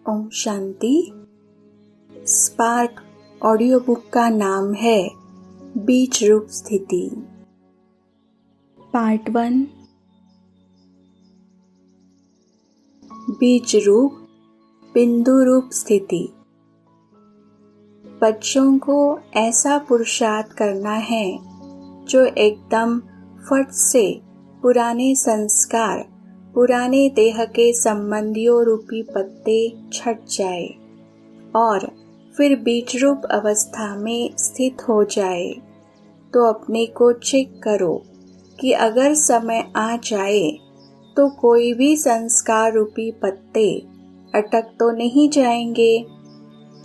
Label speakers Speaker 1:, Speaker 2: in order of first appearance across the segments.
Speaker 1: Om Shanti. Spark audio book का नाम है बीज रूप स्थिति। पार्ट 1। बीज रूप बिंदु रूप स्थिति। बच्चों को ऐसा पुरुषार्थ करना है जो एकदम फट से पुराने संस्कार, पुराने देह के संबंधियों रूपी पत्ते छट जाए और फिर बीज रूप अवस्था में स्थित हो जाए। तो अपने को चेक करो कि अगर समय आ जाए तो कोई भी संस्कार रूपी पत्ते अटक तो नहीं जाएंगे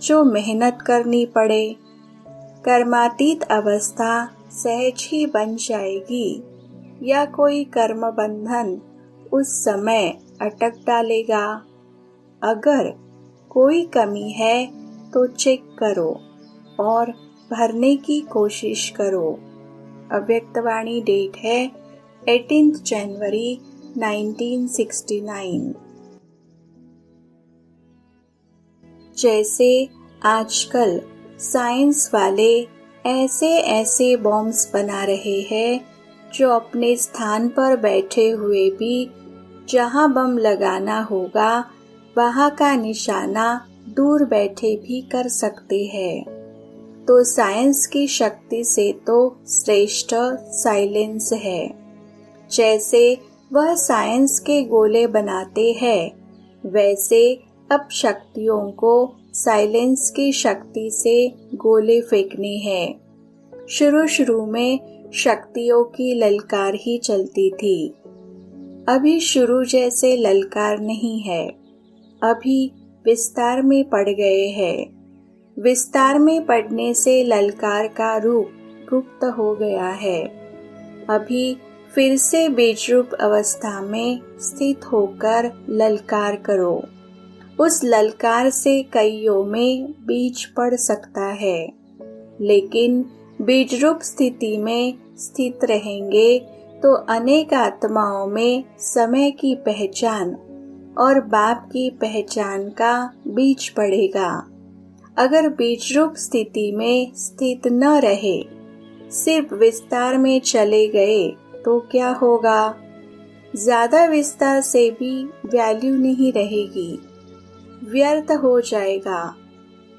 Speaker 1: जो मेहनत करनी पड़े। कर्मातीत अवस्था सहज ही बन जाएगी या कोई कर्म बंधन उस समय अटक डालेगा। अगर कोई कमी है तो चेक करो और भरने की कोशिश करो। अव्यक्तवाणी डेट है 18 जनवरी 1969। जैसे आजकल साइंस वाले ऐसे बॉम्ब्स बना रहे हैं जो अपने स्थान पर बैठे हुए भी जहां बम लगाना होगा वहां का निशाना दूर बैठे भी कर सकते हैं। तो साइंस की शक्ति से तो श्रेष्ठ साइलेंस है। जैसे वह साइंस के गोले बनाते हैं वैसे अब शक्तियों को साइलेंस की शक्ति से गोले फेंकने हैं। शुरू में शक्तियों की ललकार ही चलती थी। अभी शुरू जैसे ललकार नहीं है। अभी विस्तार में पड़ गए हैं। विस्तार में पड़ने से ललकार का रूप गुप्त हो गया है। अभी फिर से बीज रूप अवस्था में स्थित होकर ललकार करो। उस ललकार से कईयों में बीज पड़ सकता है, लेकिन बीज रूप स्थिति में स्थित रहेंगे तो अनेक आत्माओं में समय की पहचान और बाप की पहचान का बीज पड़ेगा। अगर बीज रूप स्थिति में स्थित न रहे, सिर्फ विस्तार में चले गए तो क्या होगा? ज्यादा विस्तार से भी वैल्यू नहीं रहेगी, व्यर्थ हो जाएगा।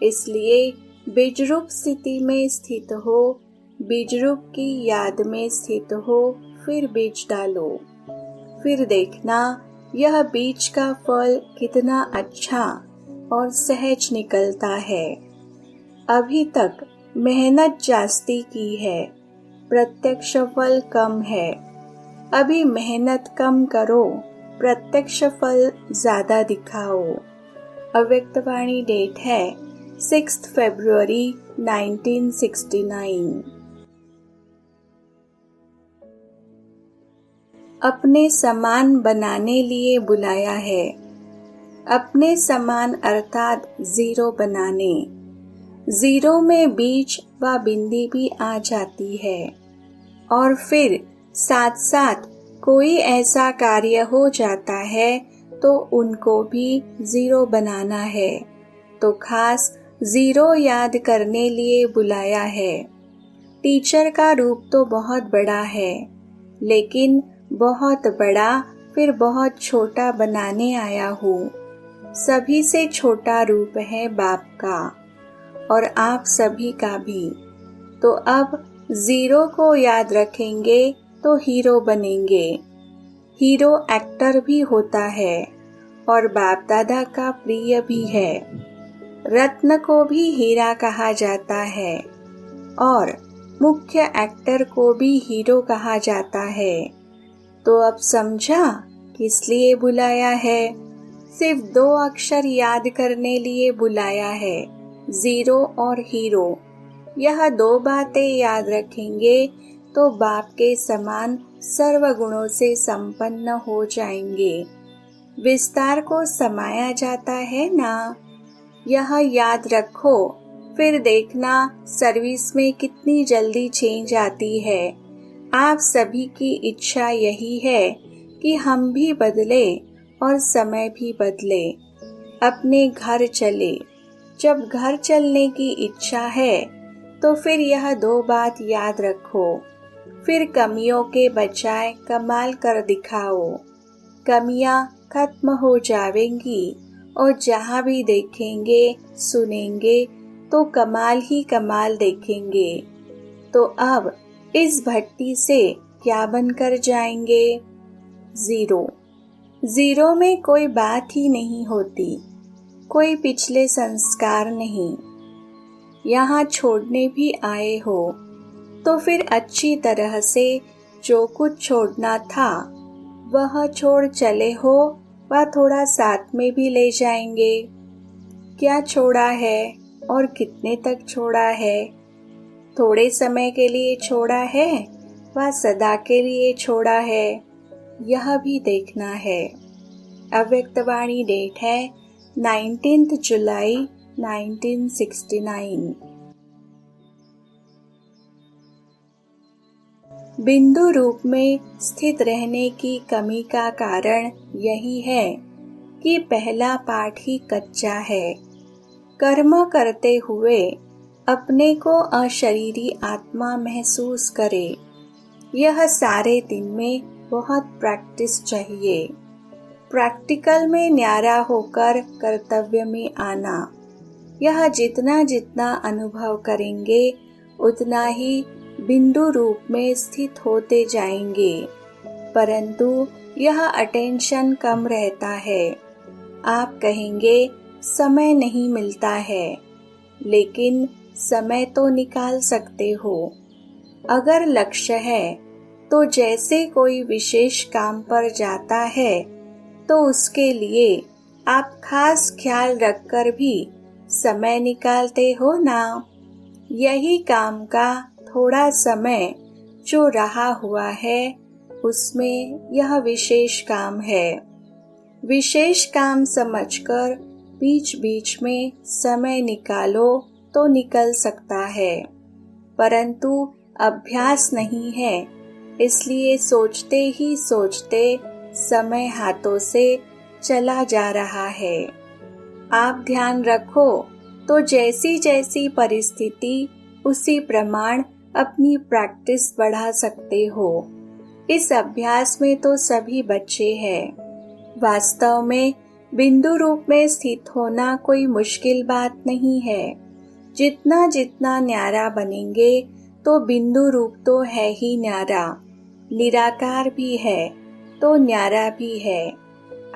Speaker 1: इसलिए बीज रूप स्थिति में स्थित हो, बीज रूप की याद में स्थित हो, फिर बीज डालो। फिर देखना यह बीज का फल कितना अच्छा और सहज निकलता है। अभी तक मेहनत जास्ती की है, प्रत्यक्ष फल कम है। अभी मेहनत कम करो, प्रत्यक्ष फल ज्यादा दिखाओ। अव्यक्तवाणी डेट है 6 फरवरी 1969। अपने समान बनाने लिए बुलाया है। अपने समान अर्थात जीरो बनाने। जीरो में बीज व बिंदी भी आ जाती है और फिर साथ साथ कोई ऐसा कार्य हो जाता है तो उनको भी जीरो बनाना है। तो खास जीरो याद करने लिए बुलाया है। टीचर का रूप तो बहुत बड़ा है, लेकिन बहुत बड़ा फिर बहुत छोटा बनाने आया हूँ। सभी से छोटा रूप है बाप का और आप सभी का भी। तो अब जीरो को याद रखेंगे तो हीरो बनेंगे। हीरो एक्टर भी होता है और बाप दादा का प्रिय भी है। रत्न को भी हीरा कहा जाता है और मुख्य एक्टर को भी हीरो कहा जाता है। तो अब समझा किस लिए बुलाया है? सिर्फ 2 अक्षर याद करने लिए बुलाया है, जीरो और हीरो। यह 2 बातें याद रखेंगे तो बाप के समान सर्व गुणों से संपन्न हो जाएंगे। विस्तार को समाया जाता है ना, यह याद रखो। फिर देखना सर्विस में कितनी जल्दी चेंज आती है। आप सभी की इच्छा यही है कि हम भी बदले और समय भी बदले। अपने घर चले। जब घर चलने की इच्छा है तो फिर यह 2 बात याद रखो। फिर कमियों के बजाय कमाल कर दिखाओ। कमियां खत्म हो जाएंगी और जहाँ भी देखेंगे सुनेंगे तो कमाल ही कमाल देखेंगे। तो अब इस भट्टी से क्या बनकर जाएंगे? ज़ीरो। ज़ीरो में कोई बात ही नहीं होती, कोई पिछले संस्कार नहीं। यहाँ छोड़ने भी आए हो तो फिर अच्छी तरह से जो कुछ छोड़ना था वह छोड़ चले हो, वह थोड़ा साथ में भी ले जाएंगे। क्या छोड़ा है और कितने तक छोड़ा है? थोड़े समय के लिए छोड़ा है व सदा के लिए छोड़ा है, यह भी देखना है। अव्यक्तवाणी डेट है 19 जुलाई 1969। बिंदु रूप में स्थित रहने की कमी का कारण यही है कि पहला पाठ ही कच्चा है। कर्म करते हुए अपने को अशरीरी आत्मा महसूस करे। यह सारे दिन में बहुत प्रैक्टिस चाहिए। प्रैक्टिकल में न्यारा होकर कर्तव्य में आना। यह जितना जितना अनुभव करेंगे उतना ही बिंदु रूप में स्थित होते जाएंगे, परंतु यह अटेंशन कम रहता है। आप कहेंगे समय नहीं मिलता है, लेकिन समय तो निकाल सकते हो। अगर लक्ष्य है तो जैसे कोई विशेष काम पर जाता है तो उसके लिए आप खास ख्याल रखकर भी समय निकालते हो ना। यही काम का थोड़ा समय जो रहा हुआ है उसमें यह विशेष काम है। विशेष काम समझकर बीच बीच में समय निकालो तो निकल सकता है, परंतु अभ्यास नहीं है, इसलिए सोचते ही सोचते समय हाथों से चला जा रहा है। आप ध्यान रखो तो जैसी जैसी परिस्थिति उसी प्रमाण अपनी प्रैक्टिस बढ़ा सकते हो। इस अभ्यास में तो सभी बच्चे हैं। वास्तव में बिंदु रूप में स्थित होना कोई मुश्किल बात नहीं है। जितना जितना न्यारा बनेंगे तो बिंदु रूप तो है ही न्यारा, निराकार भी है तो न्यारा भी है।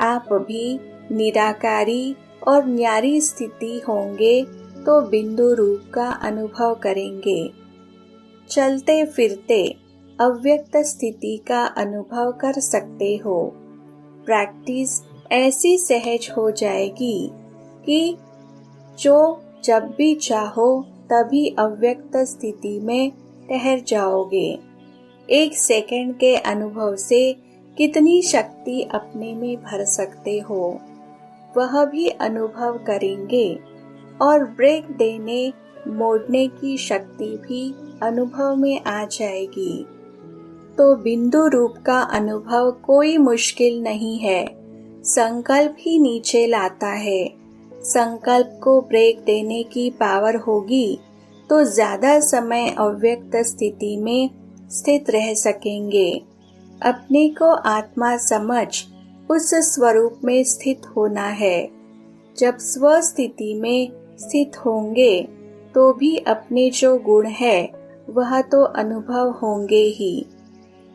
Speaker 1: आप भी निराकारी और न्यारी स्थिति होंगे तो बिंदु रूप का अनुभव करेंगे। चलते फिरते अव्यक्त स्थिति का अनुभव कर सकते हो। प्रैक्टिस ऐसी सहज हो जाएगी कि जो जब भी चाहो तभी अव्यक्त स्थिति में ठहर जाओगे। 1 सेकंड के अनुभव से कितनी शक्ति अपने में भर सकते हो वह भी अनुभव करेंगे और ब्रेक देने मोड़ने की शक्ति भी अनुभव में आ जाएगी। तो बिंदु रूप का अनुभव कोई मुश्किल नहीं है। संकल्प ही नीचे लाता है। संकल्प को ब्रेक देने की पावर होगी तो ज्यादा समय अव्यक्त स्थिति में स्थित रह सकेंगे। अपने को आत्मा समझ उस स्वरूप में स्थित होना है। जब स्व स्थिति में स्थित होंगे तो भी अपने जो गुण है वह तो अनुभव होंगे ही।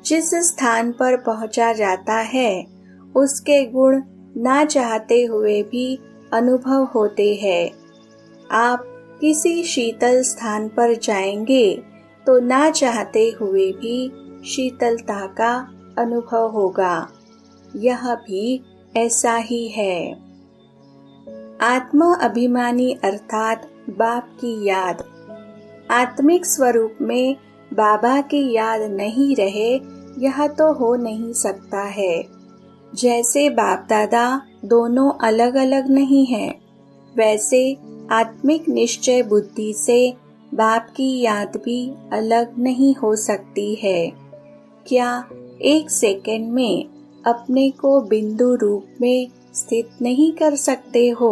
Speaker 1: जिस स्थान पर पहुंचा जाता है उसके गुण ना चाहते हुए भी अनुभव होते हैं। आप किसी शीतल स्थान पर जाएंगे तो ना चाहते हुए भी शीतलता का अनुभव होगा। यह भी ऐसा ही है। आत्मा अभिमानी अर्थात बाप की याद। आत्मिक स्वरूप में बाबा की याद नहीं रहे यह तो हो नहीं सकता है। जैसे बाप दादा दोनों अलग अलग नहीं हैं, वैसे आत्मिक निश्चय बुद्धि से बाप की याद भी अलग नहीं हो सकती है। क्या 1 सेकंड में अपने को बिंदु रूप में स्थित नहीं कर सकते हो।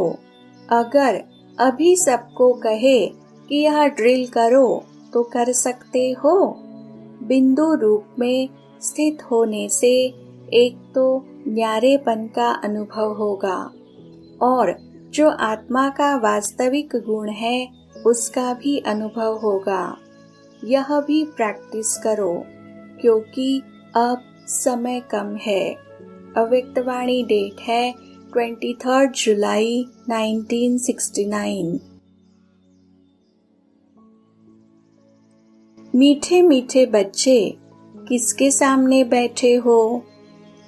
Speaker 1: अगर अभी सबको कहे कि यह ड्रिल करो तो कर सकते हो। बिंदु रूप में स्थित होने से एक तो न्यारेपन का अनुभव होगा और जो आत्मा का वास्तविक गुण है उसका भी अनुभव होगा। यह भी प्रैक्टिस करो क्योंकि अब समय कम है। अव्यक्तवाणी डेट है 23 जुलाई 1969। मीठे मीठे बच्चे, किसके सामने बैठे हो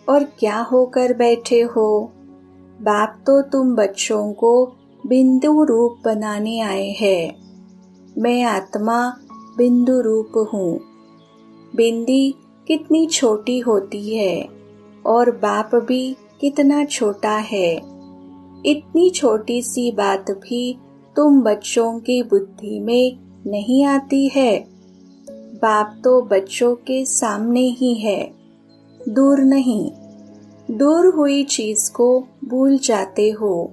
Speaker 1: और क्या होकर बैठे हो? बाप तो तुम बच्चों को बिंदु रूप बनाने आए हैं। मैं आत्मा बिंदु रूप हूँ। बिंदी कितनी छोटी होती है और बाप भी कितना छोटा है। इतनी छोटी सी बात भी तुम बच्चों की बुद्धि में नहीं आती है। बाप तो बच्चों के सामने ही है, दूर नहीं। दूर हुई चीज को भूल जाते हो।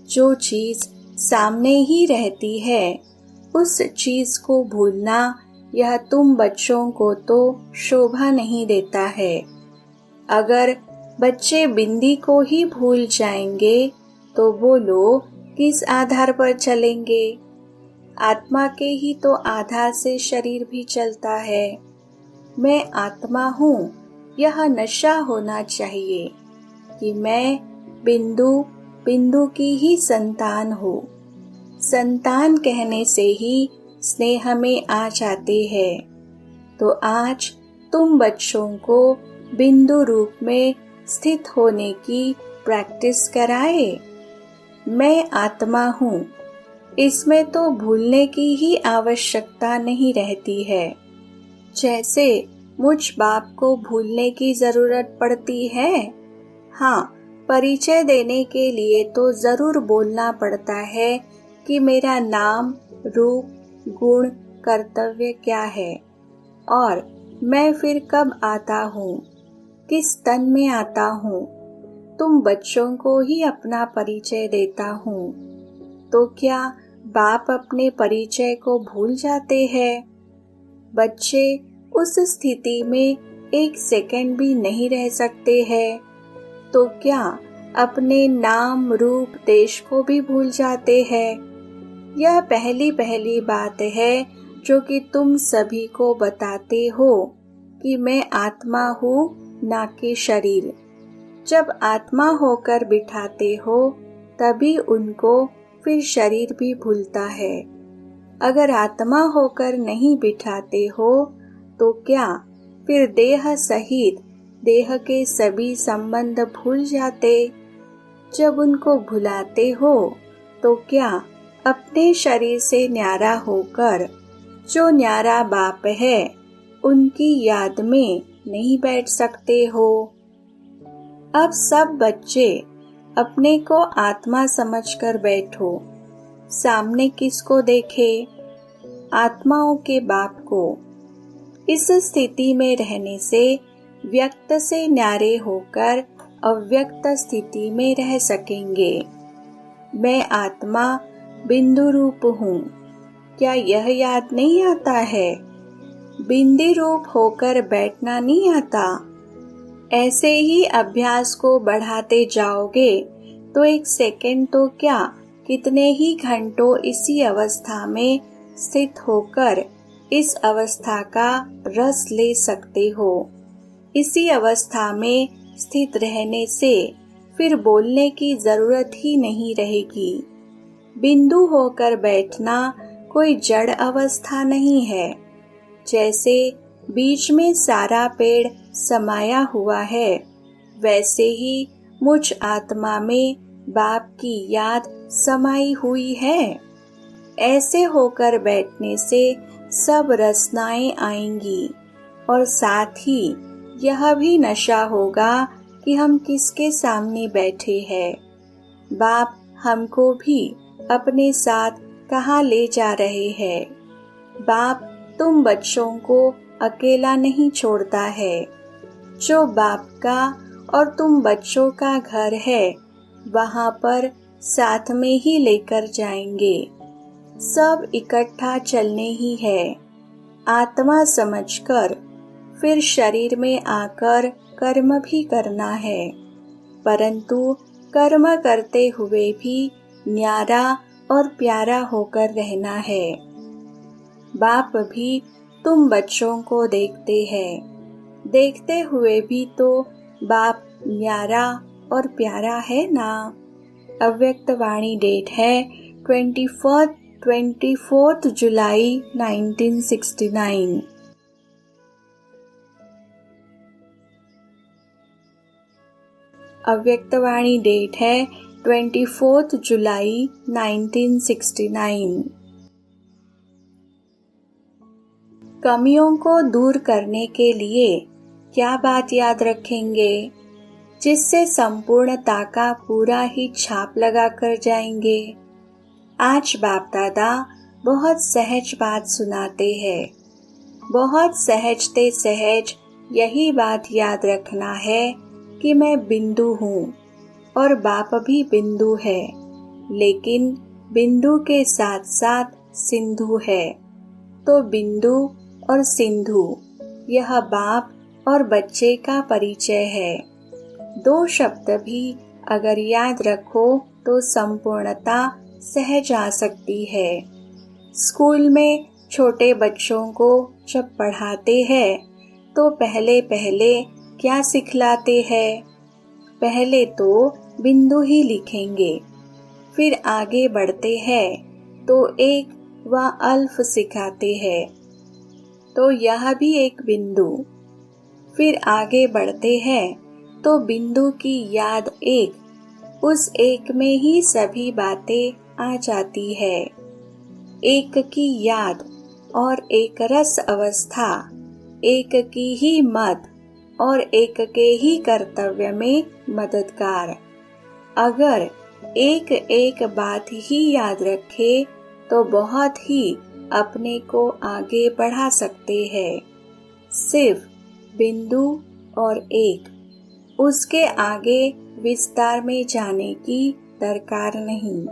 Speaker 1: जो चीज सामने ही रहती है उस चीज को भूलना, यह तुम बच्चों को तो शोभा नहीं देता है। अगर बच्चे बिंदी को ही भूल जाएंगे तो वो लोग किस आधार पर चलेंगे? आत्मा के ही तो आधार से शरीर भी चलता है। मैं आत्मा हूँ, यह नशा होना चाहिए कि मैं बिंदु की ही संतान हूँ। संतान कहने से ही स्नेह में आ जाते हैं। तो आज तुम बच्चों को बिंदु रूप में स्थित होने की प्रैक्टिस कराए। मैं आत्मा हूँ, इसमें तो भूलने की ही आवश्यकता नहीं रहती है। जैसे मुझ बाप को भूलने की जरूरत पड़ती है। हाँ, परिचय देने के लिए तो जरूर बोलना पड़ता है कि मेरा नाम, रूप, गुण, कर्तव्य क्या है और मैं फिर कब आता हूँ, किस तन में आता हूँ। तुम बच्चों को ही अपना परिचय देता हूँ। तो क्या बाप अपने परिचय को भूल जाते हैं? बच्चे उस स्थिति में एक सेकंड भी नहीं रह सकते हैं। तो क्या अपने नाम, रूप, देश को भी भूल जाते हैं? यह पहली बात है जो कि तुम सभी को बताते हो कि मैं आत्मा हूँ, ना कि शरीर। जब आत्मा होकर बिठाते हो तभी उनको फिर शरीर भी भूलता है। अगर आत्मा होकर नहीं बिठाते हो तो क्या फिर देह सहित देह के सभी संबंध भूल जाते? जब उनको भुलाते हो तो क्या अपने शरीर से न्यारा होकर जो न्यारा बाप है उनकी याद में नहीं बैठ सकते हो? अब सब बच्चे अपने को आत्मा समझकर बैठो। सामने किसको देखे? आत्माओं के बाप को। इस स्थिति में रहने से व्यक्त से न्यारे होकर अव्यक्त स्थिति में रह सकेंगे। मैं आत्मा बिंदु रूप हूँ। क्या यह याद नहीं आता है? बिंदी रूप होकर बैठना नहीं आता? ऐसे ही अभ्यास को बढ़ाते जाओगे तो एक सेकंड तो क्या कितने ही घंटों इसी अवस्था में स्थित होकर इस अवस्था का रस ले सकते हो। इसी अवस्था में स्थित रहने से फिर बोलने की जरूरत ही नहीं रहेगी। बिंदु होकर बैठना कोई जड़ अवस्था नहीं है। जैसे बीच में सारा पेड़ समाया हुआ है, वैसे ही मुझ आत्मा में बाप की याद समाई हुई है। ऐसे होकर बैठने से सब रचनाएं आएंगी और साथ ही यह भी नशा होगा कि हम किसके सामने बैठे हैं। बाप हमको भी अपने साथ कहाँ ले जा रहे हैं। बाप तुम बच्चों को अकेला नहीं छोड़ता है। जो बाप का और तुम बच्चों का घर है वहाँ पर साथ में ही लेकर जाएंगे। सब इकट्ठा चलने ही है, आत्मा समझकर। फिर शरीर में आकर कर्म भी करना है, परंतु कर्म करते हुए भी न्यारा और प्यारा होकर रहना है। बाप भी तुम बच्चों को देखते हैं, देखते हुए भी तो बाप न्यारा और प्यारा है ना। अव्यक्त वाणी डेट है 24 जुलाई 1969। अव्यक्त वाणी डेट है 24 जुलाई 1969। कमियों को दूर करने के लिए क्या बात याद रखेंगे, जिससे संपूर्णता का पूरा ही छाप लगा कर जाएंगे। आज बाप दादा बहुत सहज बात सुनाते हैं। बहुत सहजते सहज यही बात याद रखना है कि मैं बिंदु हूँ और बाप भी बिंदु है, लेकिन बिंदु के साथ साथ सिंधु है। तो बिंदु और सिंधु यह बाप और बच्चे का परिचय है। दो शब्द भी अगर याद रखो तो संपूर्णता सहज आ सकती है। स्कूल में छोटे बच्चों को जब पढ़ाते हैं तो पहले पहले क्या सिखलाते हैं? पहले तो बिंदु ही लिखेंगे, फिर आगे बढ़ते हैं तो एक व अल्फ सिखाते हैं, तो यह भी एक बिंदु। फिर आगे बढ़ते हैं तो बिंदु की याद एक, उस एक में ही सभी बातें आ जाती है। एक की याद और एक रस अवस्था, एक की ही मत और एक के ही कर्तव्य में मददगार। अगर एक एक बात ही याद रखे तो बहुत ही अपने को आगे बढ़ा सकते हैं। सिर्फ बिंदु और एक, उसके आगे विस्तार में जाने की दरकार नहीं।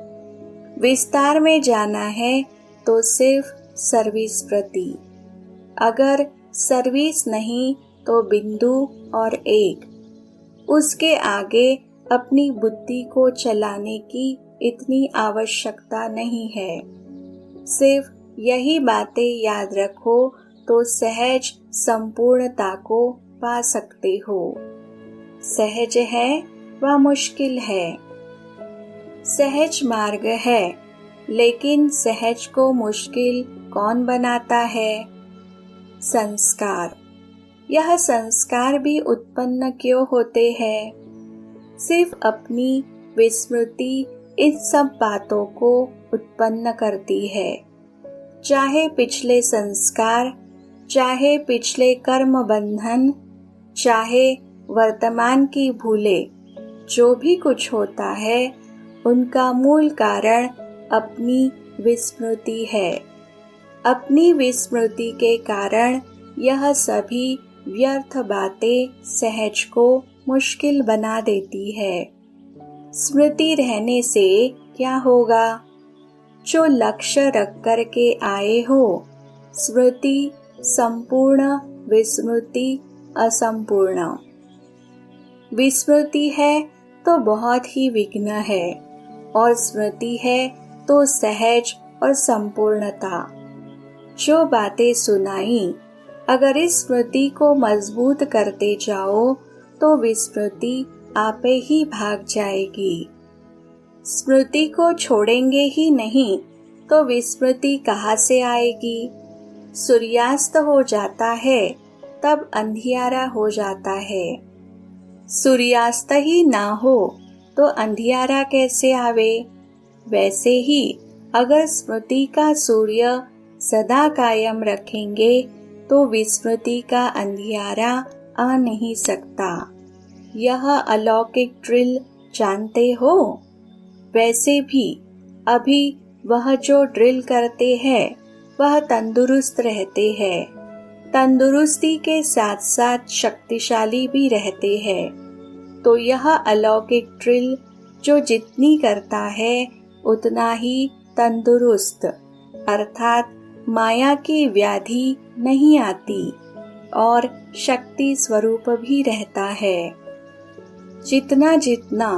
Speaker 1: विस्तार में जाना है तो सिर्फ सर्विस प्रति। अगर सर्विस नहीं तो बिंदु और एक, उसके आगे अपनी बुद्धि को चलाने की इतनी आवश्यकता नहीं है। सिर्फ यही बातें याद रखो तो सहज संपूर्णता को पा सकते हो। सहज है व मुश्किल है। सहज मार्ग है, लेकिन सहज को मुश्किल कौन बनाता है? संस्कार। यह संस्कार भी उत्पन्न क्यों होते हैं? सिर्फ अपनी विस्मृति इन सब बातों को उत्पन्न करती है। चाहे पिछले संस्कार, चाहे पिछले कर्म बंधन, चाहे वर्तमान की भूले, जो भी कुछ होता है उनका मूल कारण अपनी विस्मृति है। अपनी विस्मृति के कारण यह सभी व्यर्थ बातें सहज को मुश्किल बना देती है। स्मृति रहने से क्या होगा? जो लक्ष्य रख कर के आए हो, स्मृति संपूर्ण, विस्मृति असंपूर्ण। विस्मृति है तो बहुत ही विघ्न है, और स्मृति है तो सहज और संपूर्णता। जो बातें सुनाई, अगर इस स्मृति को मजबूत करते जाओ तो विस्मृति आपे ही भाग जाएगी। स्मृति को छोड़ेंगे ही नहीं तो विस्मृति कहाँ से आएगी? सूर्यास्त हो जाता है तब अंधियारा हो जाता है। सूर्यास्त ही ना हो तो अंधियारा कैसे आवे? वैसे ही अगर स्मृति का सूर्य सदा कायम रखेंगे तो विस्मृति का अंधियारा आ नहीं सकता। यह अलौकिक ड्रिल जानते हो? वैसे भी अभी वह जो ड्रिल करते हैं वह तंदुरुस्त रहते हैं। तंदुरुस्ती के साथ साथ शक्तिशाली भी रहते हैं। तो यह अलौकिक ड्रिल जो जितनी करता है उतना ही तंदुरुस्त अर्थात माया की व्याधि नहीं आती और शक्ति स्वरूप भी रहता है। जितना जितना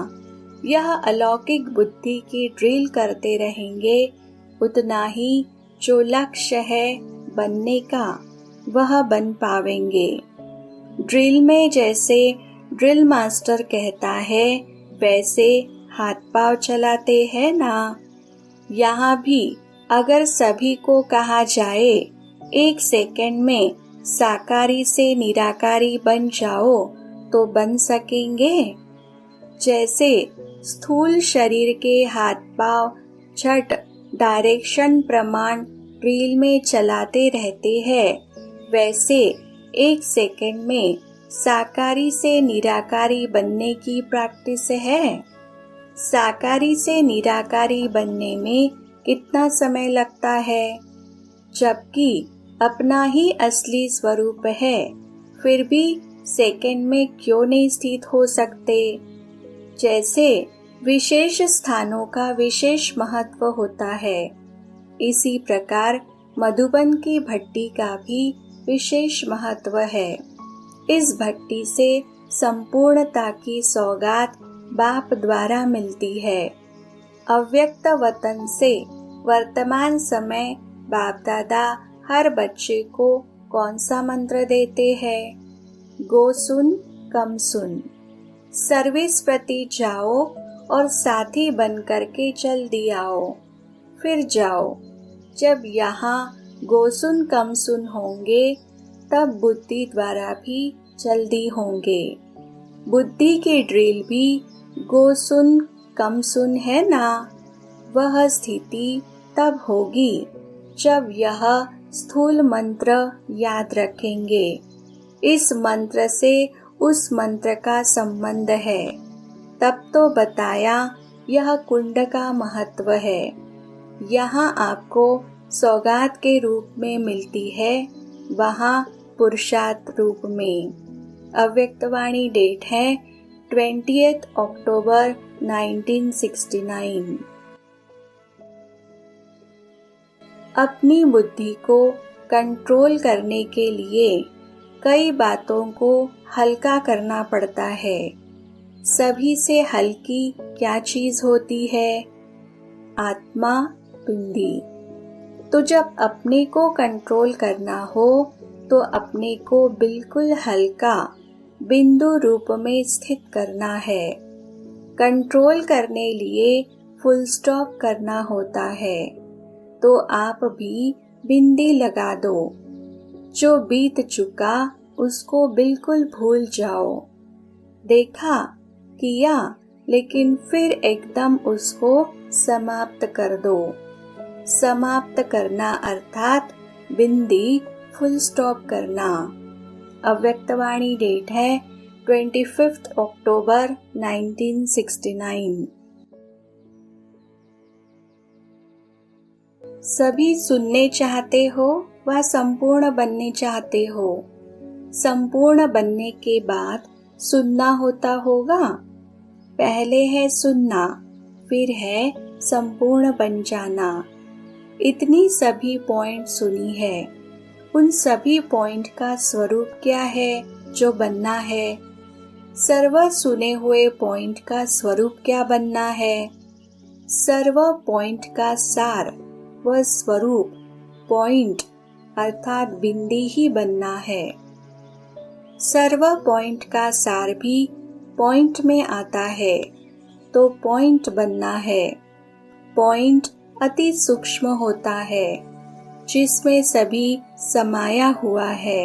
Speaker 1: यह अलौकिक बुद्धि की ड्रिल करते रहेंगे उतना ही जो लक्ष्य है बनने का वह बन पावेंगे। ड्रिल में जैसे ड्रिल मास्टर कहता है वैसे हाथ पांव चलाते हैं ना। यहाँ भी अगर सभी को कहा जाए 1 सेकंड में साकारी से निराकारी बन जाओ तो बन सकेंगे। जैसे स्थूल शरीर के हाथ पांव झट डायरेक्शन प्रमाण ड्रिल में चलाते रहते हैं वैसे 1 सेकंड में साकारी से निराकारी बनने की प्रैक्टिस है। साकारी से निराकारी बनने में कितना समय लगता है, जबकि अपना ही असली स्वरूप है फिर भी सेकंड में क्यों नहीं स्थित हो सकते। जैसे विशेष स्थानों का विशेष महत्व होता है, इसी प्रकार मधुबन की भट्टी का भी विशेष महत्व है। इस भट्टी से संपूर्णता की सौगात बाप द्वारा मिलती है। अव्यक्त वतन से वर्तमान समय बाप दादा हर बच्चे को कौन सा मंत्र देते हैं? गो सुन कम सुन। सर्विस प्रति जाओ और साथी बन करके जल्दी आओ, फिर जाओ। जब यहाँ गो सुन कम सुन होंगे तब बुद्धि द्वारा भी जल्दी होंगे। बुद्धि की ड्रिल भी गो सुन कम सुन है ना। वह स्थिति तब होगी जब यह स्थूल मंत्र याद रखेंगे। इस मंत्र से उस मंत्र का संबंध है। तब तो बताया यह कुंड का महत्व है। यहाँ आपको सौगात के रूप में मिलती है, वहाँ पुरुषार्थ रूप में। अव्यक्तवाणी डेट है 20 अक्टूबर 1969। अपनी बुद्धि को कंट्रोल करने के लिए कई बातों को हल्का करना पड़ता है। सभी से हल्की क्या चीज होती है? आत्मा बिंदी। तो जब अपने को कंट्रोल करना हो तो अपने को बिल्कुल हल्का बिंदु रूप में स्थित करना है। कंट्रोल करने लिए फुल स्टॉप करना होता है। तो आप भी बिंदी लगा दो। जो बीत चुका उसको बिल्कुल भूल जाओ। देखा, किया, लेकिन फिर एकदम उसको समाप्त कर दो। समाप्त करना अर्थात बिंदी फुल स्टॉप करना। अव्यक्तवाणी डेट है 25 अक्टूबर 1969। सभी सुनने चाहते हो व संपूर्ण बनने चाहते हो? संपूर्ण बनने के बाद सुनना होता होगा। पहले है सुनना, फिर है संपूर्ण बन जाना। इतनी सभी पॉइंट सुनी है। उन सभी पॉइंट का स्वरूप क्या है जो बनना है? सर्व सुने हुए पॉइंट का स्वरूप क्या बनना है? सर्व पॉइंट का सार व स्वरूप पॉइंट अर्थात बिंदी ही बनना है। सर्व पॉइंट का सार भी पॉइंट में आता है तो पॉइंट बनना है। पॉइंट अति सूक्ष्म होता है जिसमें सभी समाया हुआ है।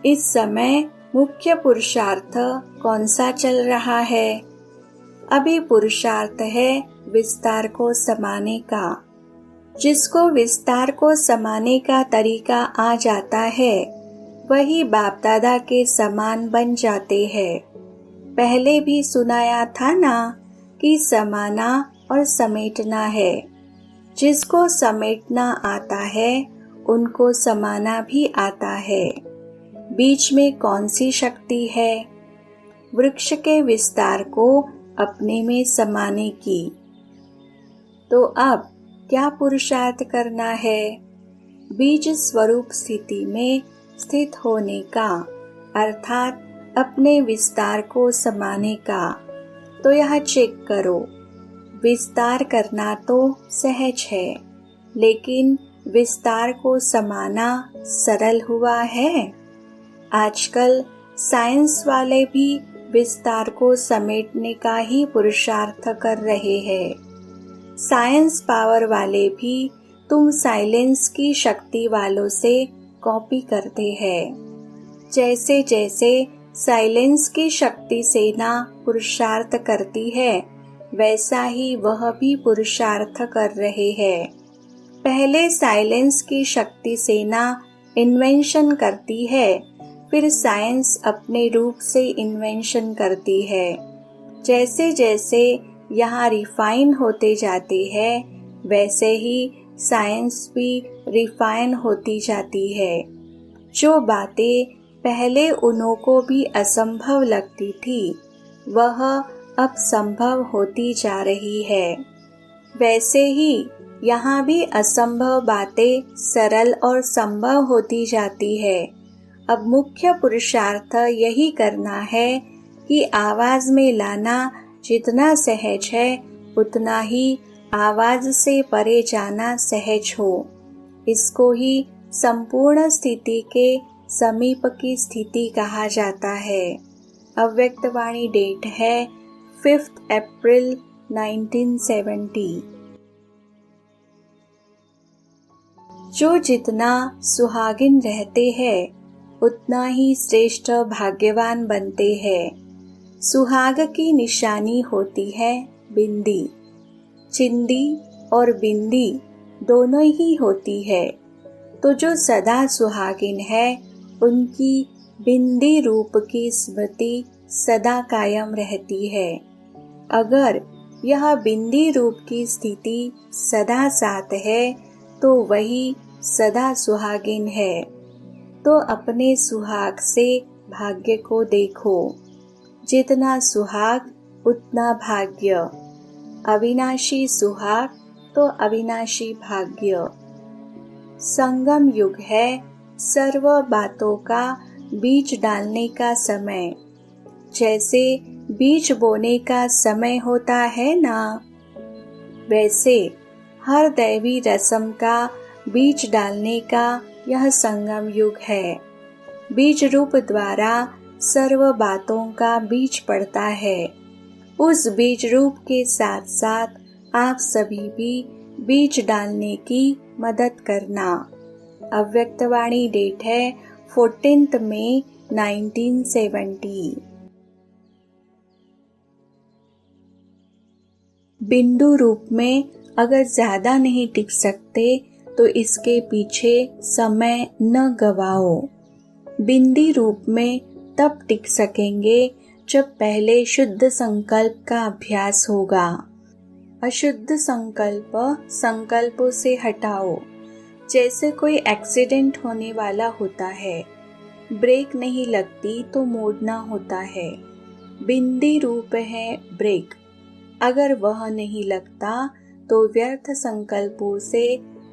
Speaker 1: इस समय मुख्य पुरुषार्थ कौन सा चल रहा है? अभी पुरुषार्थ है विस्तार को समाने का। जिसको विस्तार को समाने का तरीका आ जाता है वही बाप दादा के समान बन जाते हैं। पहले भी सुनाया था ना कि समाना और समेटना है। जिसको समेटना आता है उनको समाना भी आता है। बीच में कौन सी शक्ति है? वृक्ष के विस्तार को अपने में समाने की। तो अब क्या पुरुषार्थ करना है? बीज स्वरूप स्थिति में स्थित होने का, अर्थात अपने विस्तार को समाने का। तो यह चेक करो, विस्तार करना तो सहज है, लेकिन विस्तार को समाना सरल हुआ है? आजकल साइंस वाले भी विस्तार को समेटने का ही पुरुषार्थ कर रहे हैं। साइंस पावर वाले भी तुम साइलेंस की शक्ति वालों से कॉपी करते हैं। जैसे जैसे साइलेंस की शक्ति सेना पुरुषार्थ करती है, वैसा ही वह भी पुरुषार्थ कर रहे हैं। पहले साइलेंस की शक्ति सेना इन्वेंशन करती है, फिर साइंस अपने रूप से इन्वेंशन करती है। जैसे जैसे यहाँ रिफाइन होते जाते हैं, वैसे ही साइंस भी रिफाइन होती जाती है। जो बातें पहले उन्हों को भी असंभव लगती थी, वह अब संभव होती जा रही है। वैसे ही यहाँ भी असंभव बातें सरल और संभव होती जाती है। अब मुख्य पुरुषार्थ यही करना है कि आवाज में लाना जितना सहज है, उतना ही आवाज से परे जाना सहज हो। इसको ही संपूर्ण स्थिति के समीप की स्थिति कहा जाता है। अव्यक्तवाणी डेट है 5 अप्रैल 1970। जो जितना सुहागिन रहते हैं, उतना ही श्रेष्ठ भाग्यवान बनते हैं। सुहाग की निशानी होती है बिंदी। चिंदी और बिंदी दोनों ही होती है। तो जो सदा सुहागिन है, उनकी बिंदी रूप की स्मृति सदा कायम रहती है। अगर यह बिंदी रूप की स्थिति सदा साथ है, तो वही सदा सुहागिन है। तो अपने सुहाग से भाग्य को देखो। जितना सुहाग उतना भाग्य। अविनाशी सुहाग तो अविनाशी भाग्य। संगम युग है सर्व बातों का बीज डालने का समय। जैसे बीज बोने का समय होता है ना, वैसे हर दैवी रस्म का बीज डालने का यह संगम युग है। बीज रूप द्वारा सर्व बातों का बीज पड़ता है। उस बीज रूप के साथ साथ आप सभी भी बीज डालने की मदद करना। अव्यक्तवाणी डेट है 14 मई 1970। बिंदु रूप में अगर ज्यादा नहीं टिक सकते, तो इसके पीछे समय न गवाओ। बिंदी रूप में तब टिक सकेंगे जब पहले शुद्ध संकल्प का अभ्यास होगा। अशुद्ध संकल्प संकल्पों से हटाओ। जैसे कोई एक्सीडेंट होने वाला होता है, ब्रेक नहीं लगती तो मोड़ना होता है। बिंदी रूप है ब्रेक। अगर वह नहीं लगता तो व्यर्थ संकल्पों से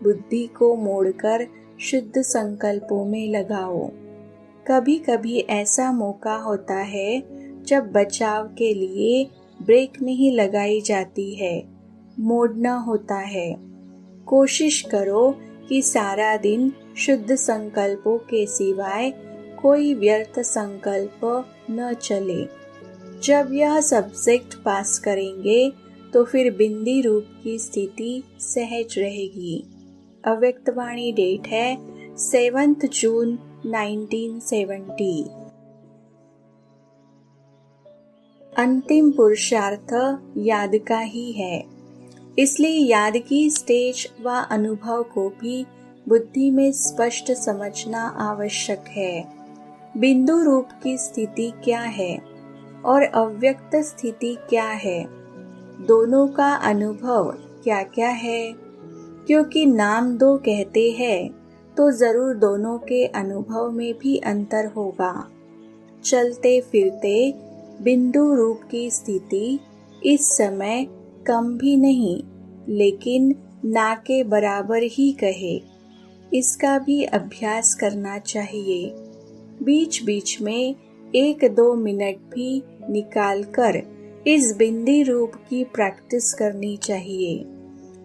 Speaker 1: बुद्धि को मोड़कर शुद्ध संकल्पों में लगाओ। कभी कभी ऐसा मौका होता है जब बचाव के लिए ब्रेक नहीं लगाई जाती है, मोड़ना होता है। कोशिश करो कि सारा दिन शुद्ध संकल्पों के सिवाय कोई व्यर्थ संकल्प न चले। जब यह सब्जेक्ट पास करेंगे तो फिर बिंदी रूप की स्थिति सहज रहेगी। अव्यक्तवाणी डेट है 7 जून 1970। अंतिम पुरुषार्थ याद का ही है, इसलिए याद की स्टेज व अनुभव को भी बुद्धि में स्पष्ट समझना आवश्यक है। बिंदु रूप की स्थिति क्या है और अव्यक्त स्थिति क्या है, दोनों का अनुभव क्या क्या है। क्योंकि नाम दो कहते हैं, तो जरूर दोनों के अनुभव में भी अंतर होगा। चलते फिरते बिंदु रूप की स्थिति इस समय कम भी नहीं, लेकिन ना के बराबर ही कहे। इसका भी अभ्यास करना चाहिए। बीच बीच में 1-2 मिनट भी निकालकर इस बिंदी रूप की प्रैक्टिस करनी चाहिए।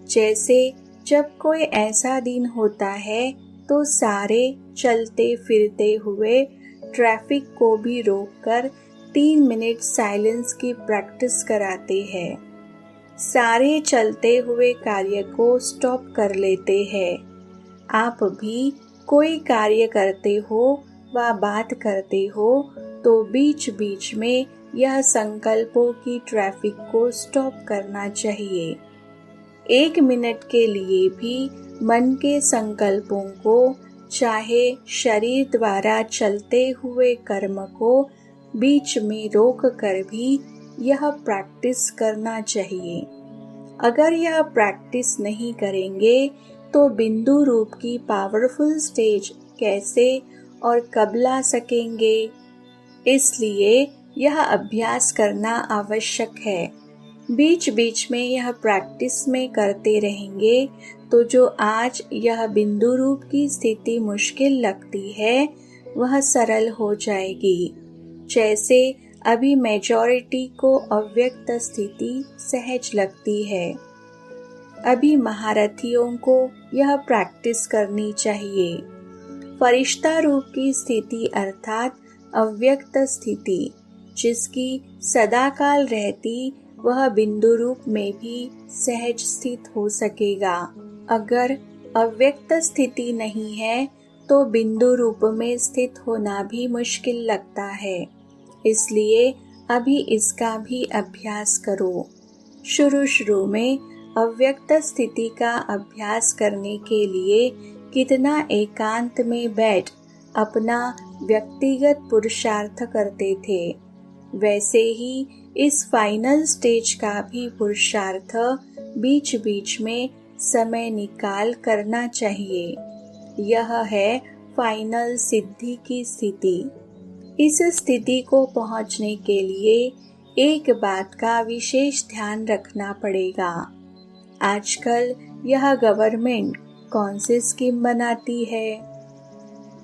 Speaker 1: जैसे जब कोई ऐसा दिन होता है तो सारे चलते फिरते हुए ट्रैफिक को भी रोककर 3 मिनट साइलेंस की प्रैक्टिस कराते हैं। सारे चलते हुए कार्य को स्टॉप कर लेते हैं। आप भी कोई कार्य करते हो व बात करते हो तो बीच बीच में यह संकल्पों की ट्रैफिक को स्टॉप करना चाहिए। 1 मिनट के लिए भी मन के संकल्पों को, चाहे शरीर द्वारा चलते हुए कर्म को, बीच में रोक कर भी यह प्रैक्टिस करना चाहिए। अगर यह प्रैक्टिस नहीं करेंगे तो बिंदु रूप की पावरफुल स्टेज कैसे और कब ला सकेंगे? इसलिए यह अभ्यास करना आवश्यक है। बीच बीच में यह प्रैक्टिस में करते रहेंगे तो जो आज यह बिंदु रूप की स्थिति मुश्किल लगती है वह सरल हो जाएगी। जैसे अभी मेजॉरिटी को अव्यक्त स्थिति सहज लगती है। अभी महारथियों को यह प्रैक्टिस करनी चाहिए। फरिश्ता रूप की स्थिति अर्थात अव्यक्त स्थिति, जिसकी सदाकाल रहती, वह बिंदु रूप में भी सहज स्थित हो सकेगा। अगर अव्यक्त स्थिति नहीं है तो बिंदु रूप में स्थित होना भी मुश्किल लगता है। इसलिए अभी इसका भी अभ्यास करो। शुरू में अव्यक्त स्थिति का अभ्यास करने के लिए कितना एकांत में बैठ अपना व्यक्तिगत पुरुषार्थ करते थे, वैसे ही इस फाइनल स्टेज का भी पुरुषार्थ बीच बीच में समय निकाल करना चाहिए। यह है फाइनल सिद्धि की स्थिति। इस स्थिति को पहुंचने के लिए एक बात का विशेष ध्यान रखना पड़ेगा। आजकल यह गवर्नमेंट कौन सी स्कीम बनाती है?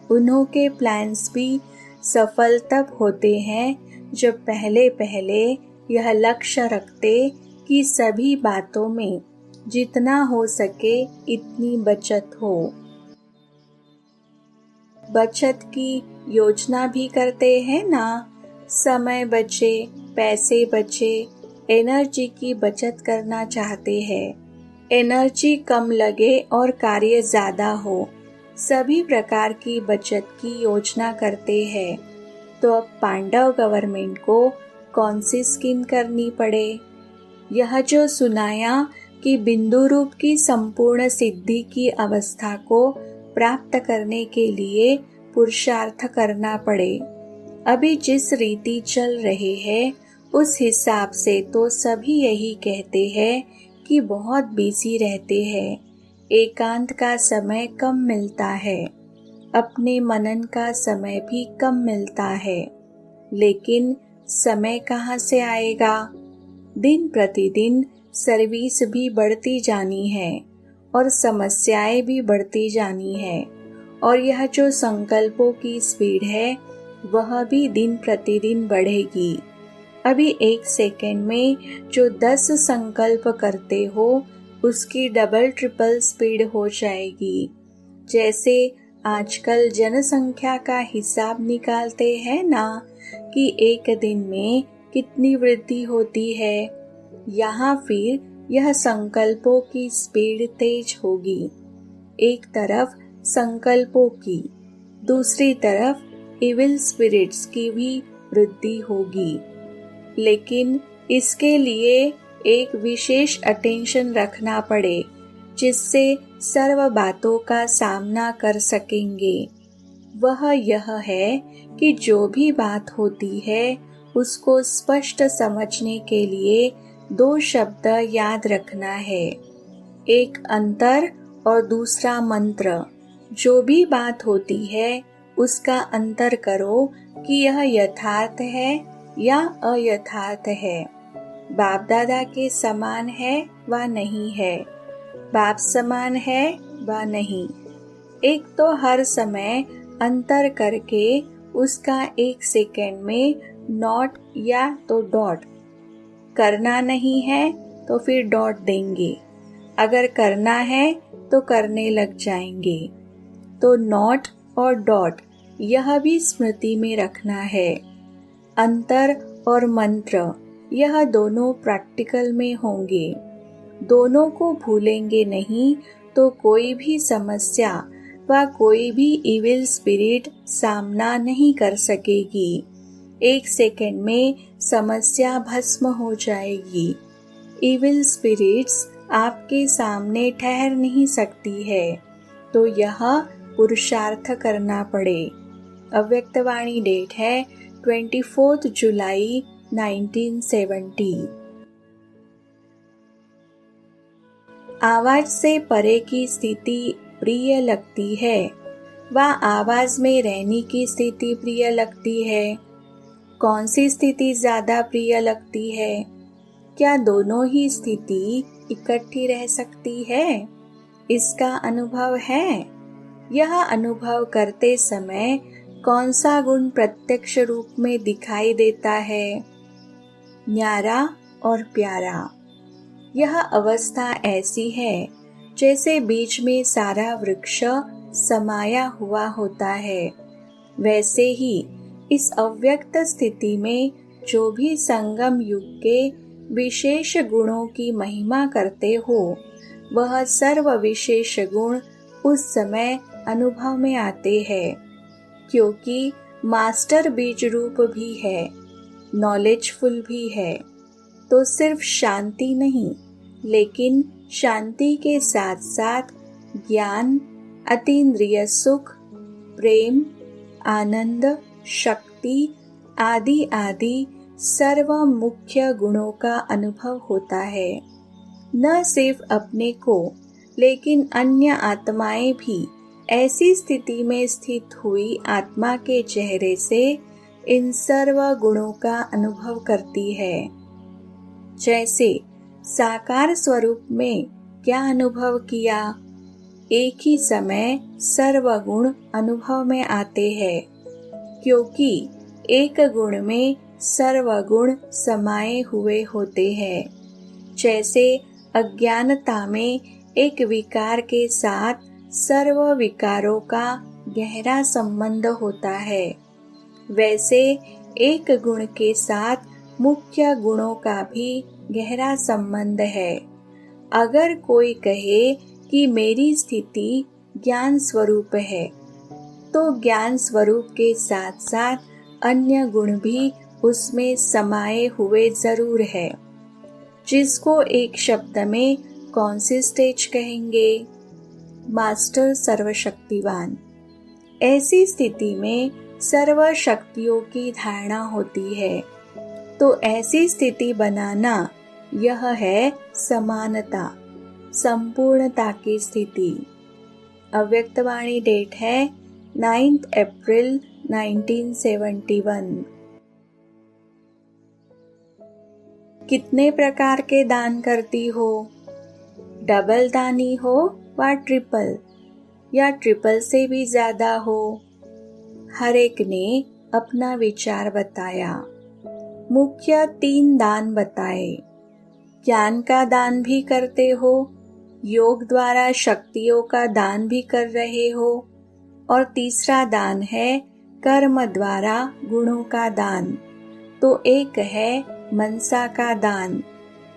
Speaker 1: उन्हों के प्लान्स भी सफल तब होते हैं जब पहले पहले यह लक्ष्य रखते कि सभी बातों में जितना हो सके इतनी बचत हो। बचत की योजना भी करते हैं ना। समय बचे, पैसे बचे, एनर्जी की बचत करना चाहते हैं। एनर्जी कम लगे और कार्य ज्यादा हो, सभी प्रकार की बचत की योजना करते हैं। तो अब पांडव गवर्नमेंट को कौन सी स्कीम करनी पड़े? यह जो सुनाया कि बिंदु रूप की संपूर्ण सिद्धि की अवस्था को प्राप्त करने के लिए पुरुषार्थ करना पड़े। अभी जिस रीति चल रहे हैं उस हिसाब से तो सभी यही कहते हैं कि बहुत बिजी रहते हैं, एकांत का समय कम मिलता है, अपने मनन का समय भी कम मिलता है। लेकिन समय कहाँ से आएगा? दिन प्रतिदिन सर्विस भी बढ़ती जानी है और समस्याएं भी बढ़ती जानी है, और यह जो संकल्पों की स्पीड है वह भी दिन प्रतिदिन बढ़ेगी। अभी 1 सेकेंड में जो 10 संकल्प करते हो उसकी डबल ट्रिपल स्पीड हो जाएगी। जैसे आजकल जनसंख्या का हिसाब निकालते हैं ना कि एक दिन में कितनी वृद्धि होती है, यहाँ फिर यह संकल्पों की स्पीड तेज होगी। एक तरफ संकल्पों की, दूसरी तरफ इविल स्पिरिट्स की भी वृद्धि होगी। लेकिन इसके लिए एक विशेष अटेंशन रखना पड़े जिससे सर्व बातों का सामना कर सकेंगे। वह यह है कि जो भी बात होती है उसको स्पष्ट समझने के लिए 2 शब्द याद रखना है, एक अंतर और दूसरा मंत्र। जो भी बात होती है उसका अंतर करो कि यह यथार्थ है या अयथार्थ है। बाप दादा के समान है व नहीं है, बाप समान है व नहीं। एक तो हर समय अंतर करके उसका 1 सेकंड में नॉट या तो डॉट, करना नहीं है तो फिर डॉट देंगे, अगर करना है तो करने लग जाएंगे। तो नॉट और डॉट यह भी स्मृति में रखना है। अंतर और मंत्र यह दोनों प्रैक्टिकल में होंगे, दोनों को भूलेंगे नहीं तो कोई भी समस्या व कोई भी इविल स्पिरिट सामना नहीं कर सकेगी। 1 सेकंड में समस्या भस्म हो जाएगी। इविल स्पिरिट्स आपके सामने ठहर नहीं सकती है, तो यह पुरुषार्थ करना पड़े। अव्यक्तवाणी डेट है 24 जुलाई 1970। आवाज से परे की स्थिति प्रिय लगती है व आवाज में रहने की स्थिति प्रिय लगती है। कौन सी स्थिति ज्यादा प्रिय लगती है? क्या दोनों ही स्थिति इकट्ठी रह सकती है? इसका अनुभव है? यह अनुभव करते समय कौन सा गुण प्रत्यक्ष रूप में दिखाई देता है? न्यारा और प्यारा। यह अवस्था ऐसी है जैसे बीच में सारा वृक्ष समाया हुआ होता है। वैसे ही इस अव्यक्त स्थिति में जो भी संगम युग के विशेष गुणों की महिमा करते हो, वह सर्व विशेष गुण उस समय अनुभव में आते हैं, क्योंकि मास्टर बीज रूप भी है, नॉलेजफुल भी है। तो सिर्फ शांति नहीं, लेकिन शांति के साथ साथ ज्ञान, अतीन्द्रिय सुख, प्रेम, आनंद, शक्ति आदि आदि सर्व मुख्य गुणों का अनुभव होता है। न सिर्फ अपने को, लेकिन अन्य आत्माएं भी ऐसी स्थिति में स्थित हुई आत्मा के चेहरे से इन सर्व गुणों का अनुभव करती है। जैसे साकार स्वरूप में क्या अनुभव किया? एक ही समय सर्व गुण अनुभव में आते हैं, क्योंकि एक गुण में सर्व गुण समाये हुए होते हैं। जैसे अज्ञानता में एक विकार के साथ सर्व विकारों का गहरा संबंध होता है, वैसे एक गुण के साथ मुख्य गुणों का भी गहरा संबंध है। अगर कोई कहे कि मेरी स्थिति ज्ञान स्वरूप है, तो ज्ञान स्वरूप के साथ साथ अन्य गुण भी उसमें समाये हुए जरूर है, जिसको एक शब्द में कौन सी स्टेज कहेंगे? मास्टर सर्वशक्तिवान। ऐसी स्थिति में सर्व शक्तियों की धारणा होती है, तो ऐसी स्थिति बनाना यह है समानता, संपूर्णता की स्थिति। अव्यक्तवाणी डेट है 9 अप्रैल 1971। कितने प्रकार के दान करती हो? डबल दानी हो व ट्रिपल, या ट्रिपल से भी ज्यादा हो? हर एक ने अपना विचार बताया। मुख्य 3 दान बताए। ज्ञान का दान भी करते हो, योग द्वारा शक्तियों का दान भी कर रहे हो, और तीसरा दान है कर्म द्वारा गुणों का दान। तो एक है मनसा का दान,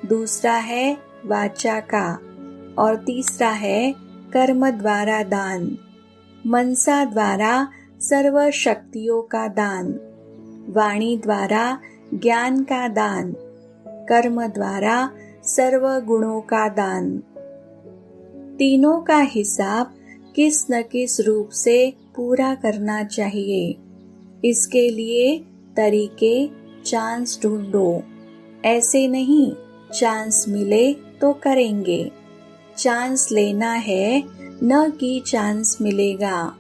Speaker 1: दूसरा है वाचा का, और तीसरा है कर्म द्वारा दान। मनसा द्वारा सर्व शक्तियों का दान, वाणी द्वारा ज्ञान का दान, कर्म द्वारा सर्व गुणों का दान। तीनों का हिसाब किस न किस रूप से पूरा करना चाहिए। इसके लिए तरीके, चांस ढूंढो। ऐसे नहीं चांस मिले तो करेंगे, चांस लेना है, न कि चांस मिलेगा।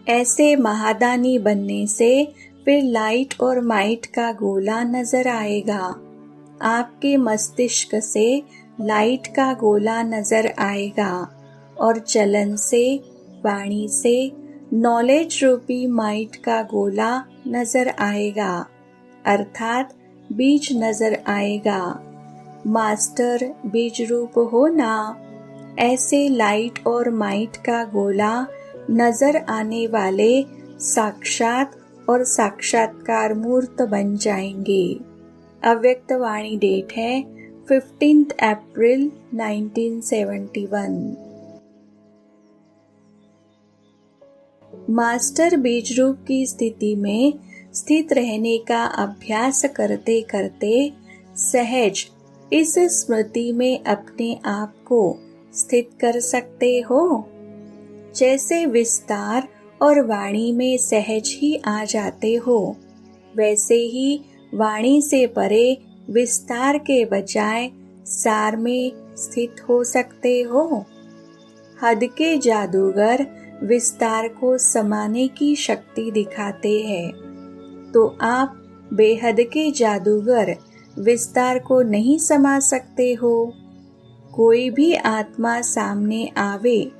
Speaker 1: ऐसे महादानी बनने से फिर लाइट और माइट का गोला नजर आएगा। आपके मस्तिष्क से लाइट का गोला नजर आएगा और चलन से, वाणी से नॉलेज रूपी माइट का गोला नजर आएगा, अर्थात बीज नजर आएगा। मास्टर बीज रूप हो ना, ऐसे लाइट और माइट का गोला नजर आने वाले साक्षात और साक्षात्कार मूर्त बन जाएंगे। अव्यक्त वाणी डेट है 15 अप्रैल 1971। मास्टर बीज रूप की स्थिति में स्थित रहने का अभ्यास करते करते सहज इस स्मृति में अपने आप को स्थित कर सकते हो। जैसे विस्तार और वाणी में सहज ही आ जाते हो, वैसे ही वाणी से परे विस्तार के बजाय सार में स्थित हो सकते हो। हद के जादूगर विस्तार को समाने की शक्ति दिखाते हैं, तो आप बेहद के जादूगर विस्तार को नहीं समा सकते हो। कोई भी आत्मा सामने आवे,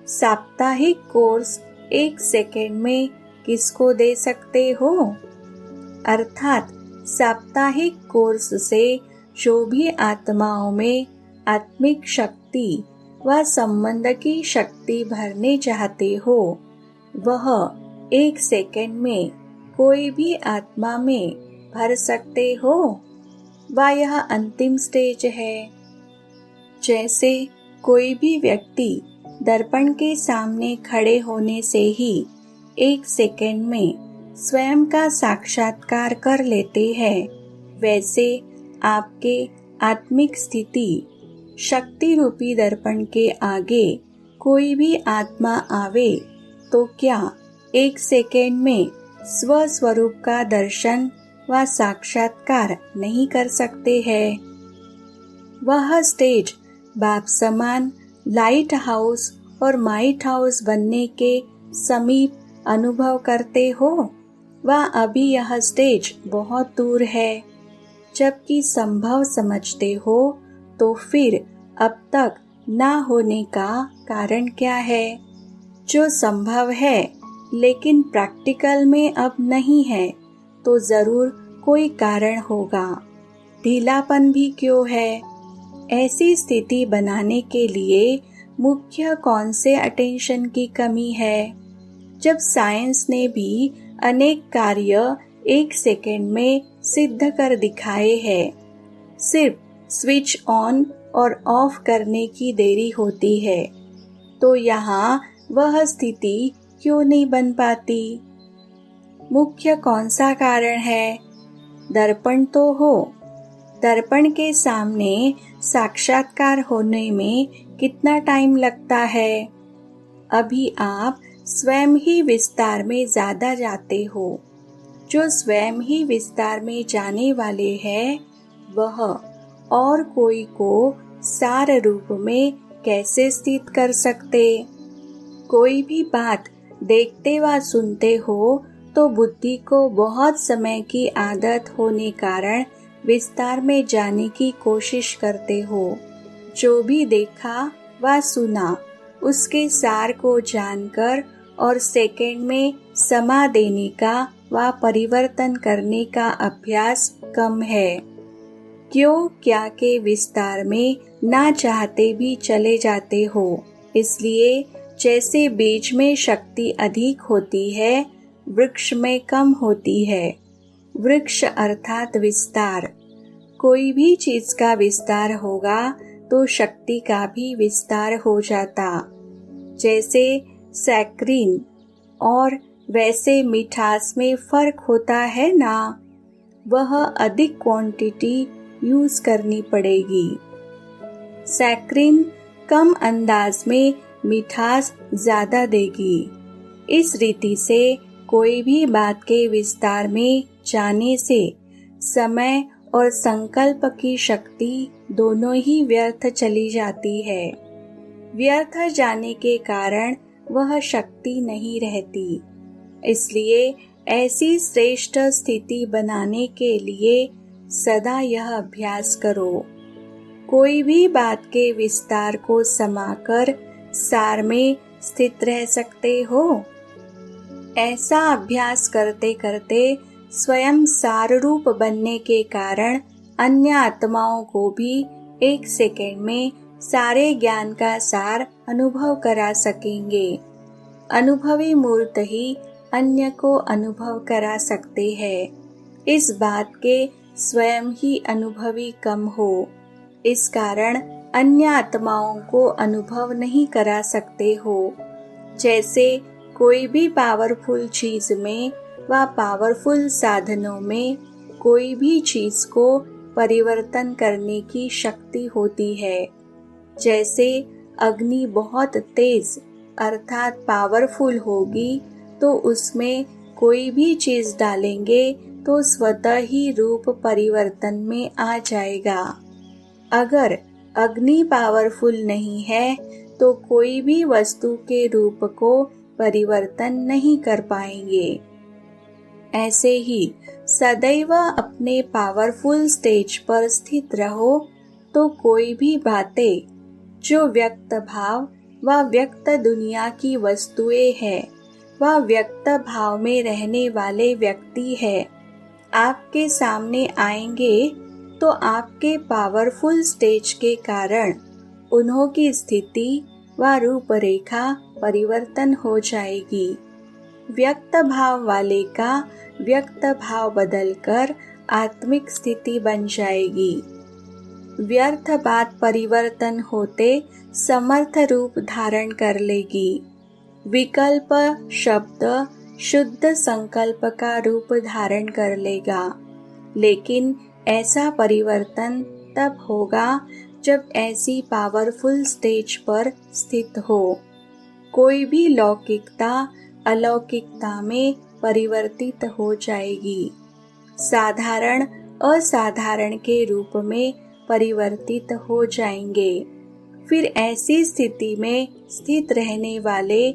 Speaker 1: साप्ताहिक कोर्स 1 सेकेंड में किसको दे सकते हो? अर्थात साप्ताहिक कोर्स से जो भी आत्माओं में आत्मिक शक्ति व संबंध की शक्ति भरने चाहते हो, वह 1 सेकेंड में कोई भी आत्मा में भर सकते हो। वह यह अंतिम स्टेज है। जैसे कोई भी व्यक्ति दर्पण के सामने खड़े होने से ही 1 सेकेंड में स्वयं का साक्षात्कार कर लेते हैं, वैसे आपके आत्मिक स्थिति शक्ति रूपी दर्पण के आगे कोई भी आत्मा आवे तो क्या 1 सेकेंड में स्वस्वरूप का दर्शन व साक्षात्कार नहीं कर सकते हैं? वह स्टेज बाप समान लाइट हाउस और माइट हाउस बनने के समीप अनुभव करते हो, वह अभी यह स्टेज बहुत दूर है। जबकि संभव समझते हो तो फिर अब तक ना होने का कारण क्या है? जो संभव है लेकिन प्रैक्टिकल में अब नहीं है तो जरूर कोई कारण होगा। ढीलापन भी क्यों है? ऐसी स्थिति बनाने के लिए मुख्य कौन से अटेंशन की कमी है? जब साइंस ने भी अनेक कार्य 1 सेकेंड में सिद्ध कर दिखाए हैं, सिर्फ स्विच ऑन और ऑफ करने की देरी होती है, तो यहाँ वह स्थिति क्यों नहीं बन पाती? मुख्य कौन सा कारण है? दर्पण तो हो। दर्पण के सामने साक्षात्कार होने में कितना टाइम लगता है? अभी आप स्वयं ही विस्तार में ज्यादा जाते हो। जो स्वयं ही विस्तार में जाने वाले हैं, वह और कोई को सार रूप में कैसे स्थित कर सकते? कोई भी बात देखते व सुनते हो तो बुद्धि को बहुत समय की आदत होने कारण विस्तार में जाने की कोशिश करते हो। जो भी देखा व सुना उसके सार को जानकर और सेकंड में समा देने का व परिवर्तन करने का अभ्यास कम है। क्यों क्या के विस्तार में ना चाहते भी चले जाते हो। इसलिए जैसे बीज में शक्ति अधिक होती है, वृक्ष में कम होती है। वृक्ष अर्थात विस्तार। कोई भी चीज का विस्तार होगा तो शक्ति का भी विस्तार हो जाता। जैसे सैक्रिन और वैसे मिठास में फर्क होता है ना, वह अधिक क्वांटिटी यूज करनी पड़ेगी। सैक्रिन कम अंदाज में मिठास ज्यादा देगी। इस रीति से कोई भी बात के विस्तार में जाने से समय और संकल्प की शक्ति दोनों ही व्यर्थ चली जाती है। व्यर्थ जाने के कारण वह शक्ति नहीं रहती। इसलिए ऐसी श्रेष्ठ स्थिति बनाने के लिए सदा यह अभ्यास करो। कोई भी बात के विस्तार को समाकर सार में स्थित रह सकते हो। ऐसा अभ्यास करते करते स्वयं सार रूप बनने के कारण अन्य आत्माओं को भी 1 सेकेंड में सारे ज्ञान का सार अनुभव करा सकेंगे। अनुभवी मूर्त ही अन्य को अनुभव करा सकते हैं। इस बात के स्वयं ही अनुभवी कम हो, इस कारण अन्य आत्माओं को अनुभव नहीं करा सकते हो। जैसे कोई भी पावरफुल चीज में व पावरफुल साधनों में कोई भी चीज को परिवर्तन करने की शक्ति होती है। जैसे अग्नि बहुत तेज अर्थात पावरफुल होगी तो उसमें कोई भी चीज डालेंगे तो स्वतः ही रूप परिवर्तन में आ जाएगा। अगर अग्नि पावरफुल नहीं है तो कोई भी वस्तु के रूप को परिवर्तन नहीं कर पाएंगे। ऐसे ही सदैव अपने पावरफुल स्टेज पर स्थित रहो तो कोई भी बातें जो व्यक्त भाव व व्यक्त दुनिया की वस्तुएं हैं व व्यक्त भाव में रहने वाले व्यक्ति है आपके सामने आएंगे तो आपके पावरफुल स्टेज के कारण उन्हों की स्थिति व रूपरेखा परिवर्तन हो जाएगी। व्यक्त भाव वाले का व्यक्त भाव बदलकर आत्मिक स्थिति बन जाएगी। व्यर्थ बात परिवर्तन होते समर्थ रूप धारण कर लेगी। विकल्प शब्द शुद्ध संकल्प का रूप धारण कर लेगा। लेकिन ऐसा परिवर्तन तब होगा जब ऐसी पावरफुल स्टेज पर स्थित हो। कोई भी लौकिकता अलौकिकता में परिवर्तित हो जाएगी। साधारण असाधारण के रूप में परिवर्तित हो जाएंगे। फिर ऐसी स्थिति में स्थित रहने वाले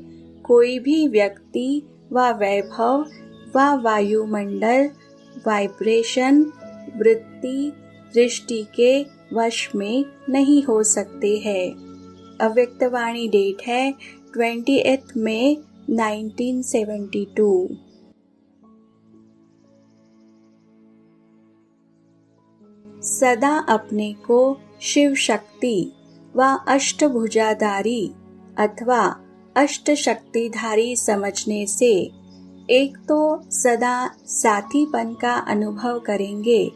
Speaker 1: कोई भी व्यक्ति व वैभव व वायुमंडल वाइब्रेशन वृत्ति दृष्टि के वश में नहीं हो सकते हैं। अव्यक्तवाणी डेट है 28 मई 1972। सदा अपने को शिव शक्ति व अष्टभुजाधारी अथवा अष्ट शक्तिधारी समझने से एक तो सदा साथीपन का अनुभव करेंगे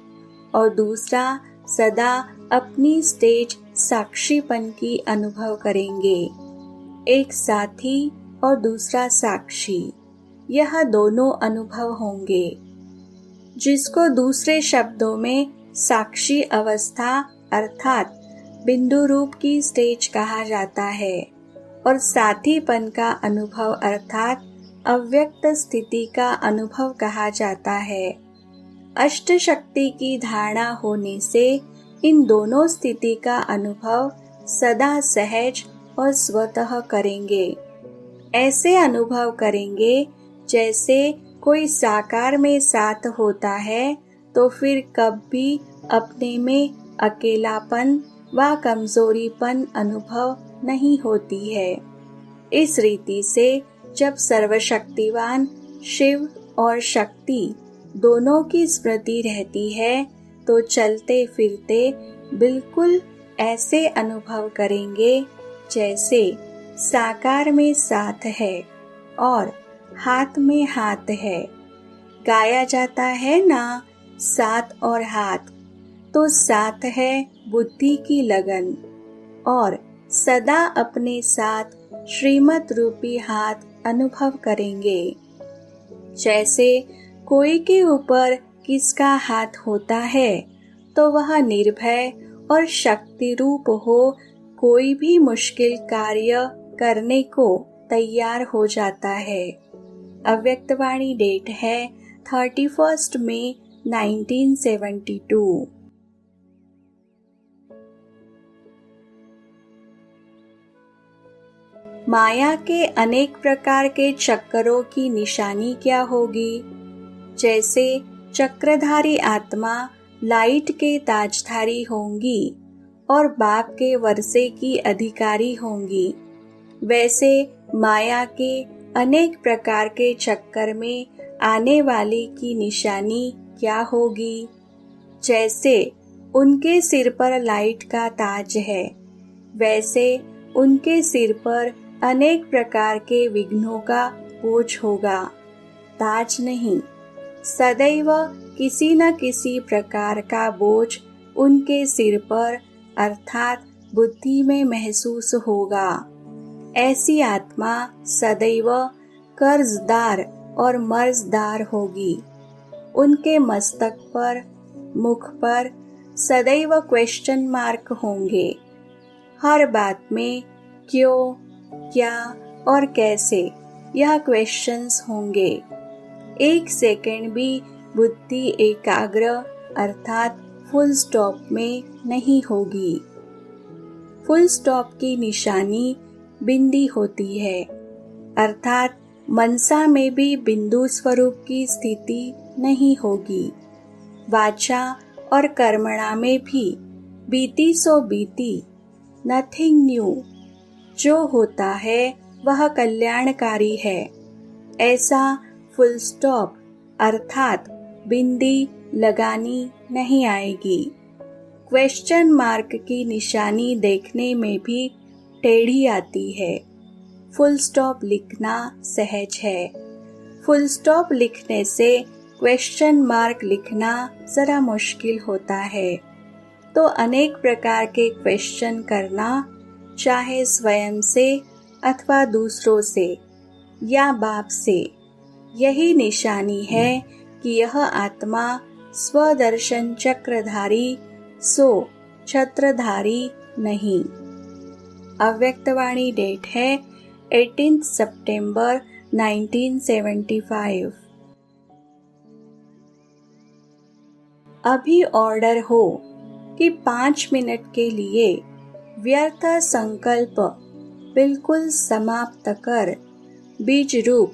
Speaker 1: और दूसरा सदा अपनी स्टेज साक्षीपन की अनुभव करेंगे। एक साथी और दूसरा साक्षी, यह दोनों अनुभव होंगे। जिसको दूसरे शब्दों में साक्षी अवस्था अर्थात बिंदु रूप की स्टेज कहा जाता है और साथीपन का अनुभव अर्थात अव्यक्त स्थिति का अनुभव कहा जाता है। अष्ट शक्ति की धारणा होने से इन दोनों स्थिति का अनुभव सदा सहज और स्वतः करेंगे। ऐसे अनुभव करेंगे जैसे कोई साकार में साथ होता है तो फिर कभी अपने में अकेलापन व कमजोरीपन अनुभव नहीं होती है। इस रीति से जब सर्वशक्तिवान शिव और शक्ति दोनों की स्मृति रहती है तो चलते फिरते बिल्कुल ऐसे अनुभव करेंगे जैसे साकार में साथ है और हाथ में हाथ है। गाया जाता है ना, साथ और हाथ, तो साथ है बुद्धि की लगन और सदा अपने साथ श्रीमत रूपी हाथ अनुभव करेंगे। जैसे कोई के ऊपर किसका हाथ होता है तो वह निर्भय और शक्ति रूप हो कोई भी मुश्किल कार्य करने को तैयार हो जाता है। अव्यक्तवाणी डेट है 31 मई 1972। माया के अनेक प्रकार के चक्करों की निशानी क्या होगी? जैसे चक्रधारी आत्मा लाइट के ताजधारी होंगी और बाप के वर्षे की अधिकारी होंगी, वैसे माया के अनेक प्रकार के चक्कर में आने वाली की निशानी क्या होगी। जैसे उनके सिर पर लाइट का ताज है, वैसे उनके सिर पर अनेक प्रकार के विघ्नों का बोझ होगा, ताज नहीं। सदैव किसी न किसी प्रकार का बोझ उनके सिर पर अर्थात बुद्धि में महसूस होगा। ऐसी आत्मा सदैव कर्जदार और मर्जदार होगी। उनके मस्तक पर, मुख पर सदैव क्वेश्चन मार्क होंगे। हर बात में क्यों, क्या और कैसे यह क्वेश्चंस होंगे। एक सेकंड भी बुद्धि एकाग्र अर्थात फुल स्टॉप में नहीं होगी। फुल स्टॉप की निशानी बिंदी होती है, अर्थात मनसा में भी बिंदु स्वरूप की स्थिति नहीं होगी। वाचा और कर्मणा में भी बीती सो बीती, नथिंग न्यू। जो होता है वह कल्याणकारी है, ऐसा फुल स्टॉप अर्थात बिंदी लगानी नहीं आएगी। क्वेश्चन मार्क की निशानी देखने में भी टेढ़ी आती है। फुल स्टॉप लिखना सहज है। फुल स्टॉप लिखने से क्वेश्चन मार्क लिखना जरा मुश्किल होता है। तो अनेक प्रकार के क्वेश्चन करना, चाहे स्वयं से अथवा दूसरों से या बाप से, यही निशानी है कि यह आत्मा स्वदर्शन चक्रधारी सो छत्रधारी नहीं। अव्यक्तवाणी डेट है 18 सितंबर 1975। अभी ऑर्डर हो कि 5 मिनट के लिए व्यर्थ संकल्प बिल्कुल समाप्त कर बीज रूप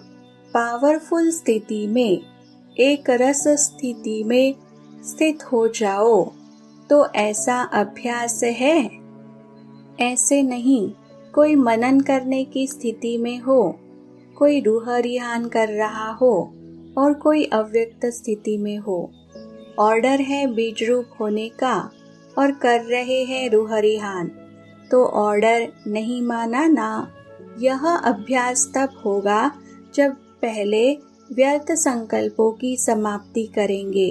Speaker 1: पावरफुल स्थिति में, एक रस स्थिति में स्थित हो जाओ। तो ऐसा अभ्यास है। ऐसे नहीं कोई मनन करने की स्थिति में हो, कोई रूह रिहान कर रहा हो और कोई अव्यक्त स्थिति में हो। ऑर्डर है बीज रूप होने का और कर रहे हैं रूह रिहान, तो ऑर्डर नहीं माना ना। यह अभ्यास तब होगा जब पहले व्यर्थ संकल्पों की समाप्ति करेंगे।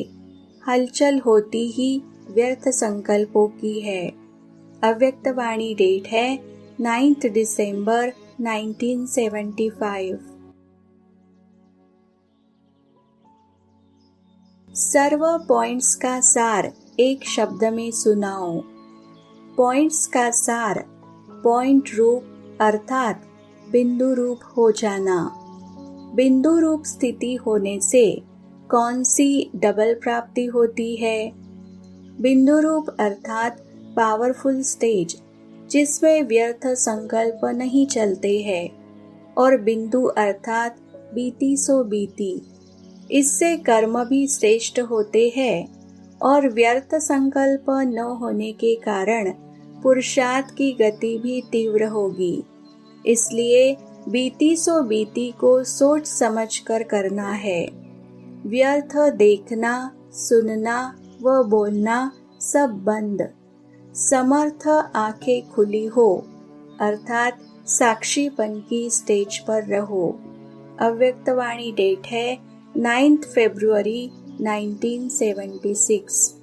Speaker 1: हलचल होती ही व्यर्थ संकल्पों की है। अव्यक्तवाणी डेट है 9 दिसंबर 1975। सर्व पॉइंट्स का सार एक शब्द में सुनाओ। पॉइंट्स का सार पॉइंट रूप अर्थात बिंदु रूप हो जाना। बिंदु रूप स्थिति होने से कौन सी डबल प्राप्ति होती है? बिंदु रूप अर्थात पावरफुल स्टेज, जिसमें व्यर्थ संकल्प नहीं चलते हैं, और बिंदु अर्थात बीती सो बीती। इससे कर्म भी श्रेष्ठ होते हैं और व्यर्थ संकल्प न होने के कारण पुरुषार्थ की गति भी तीव्र होगी। इसलिए बीती सो बीती को सोच समझ कर करना है। व्यर्थ देखना, सुनना व बोलना सब बंद। समर्थ आंखें खुली हो अर्थात साक्षीपन की स्टेज पर रहो। अव्यक्तवाणी डेट है 9 फरवरी 1976।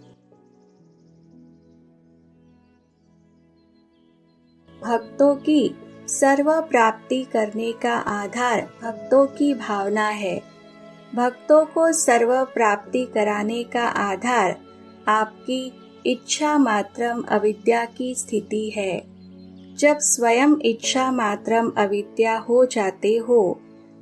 Speaker 1: भक्तों की सर्व प्राप्ति करने का आधार भक्तों की भावना है। भक्तों को सर्व प्राप्ति कराने का आधार आपकी इच्छा मात्रम अविद्या की स्थिति है। जब स्वयं इच्छा मात्रम अविद्या हो जाते हो,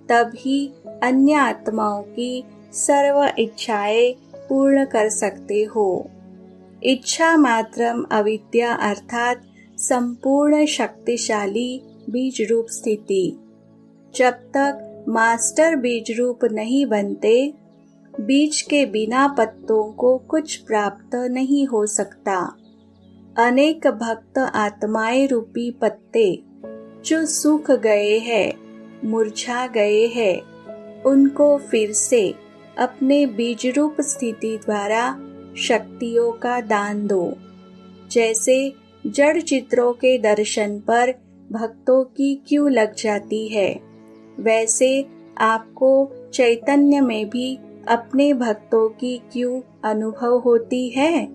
Speaker 1: तब ही अन्य आत्माओं की सर्व इच्छाएं पूर्ण कर सकते हो। इच्छा मात्रम अविद्या अर्थात संपूर्ण शक्तिशाली बीज रूप स्थिति। जब तक मास्टर बीज रूप नहीं बनते, बीज के बिना पत्तों को कुछ प्राप्त नहीं हो सकता। अनेक भक्त आत्माएं रूपी पत्ते जो सूख गए हैं, मुरझा गए हैं, उनको फिर से अपने बीज रूप स्थिति द्वारा शक्तियों का दान दो। जैसे जड़ चित्रों के दर्शन पर भक्तों की क्यू लग जाती है, वैसे आपको चैतन्य में भी अपने भक्तों की क्यू अनुभव होती है।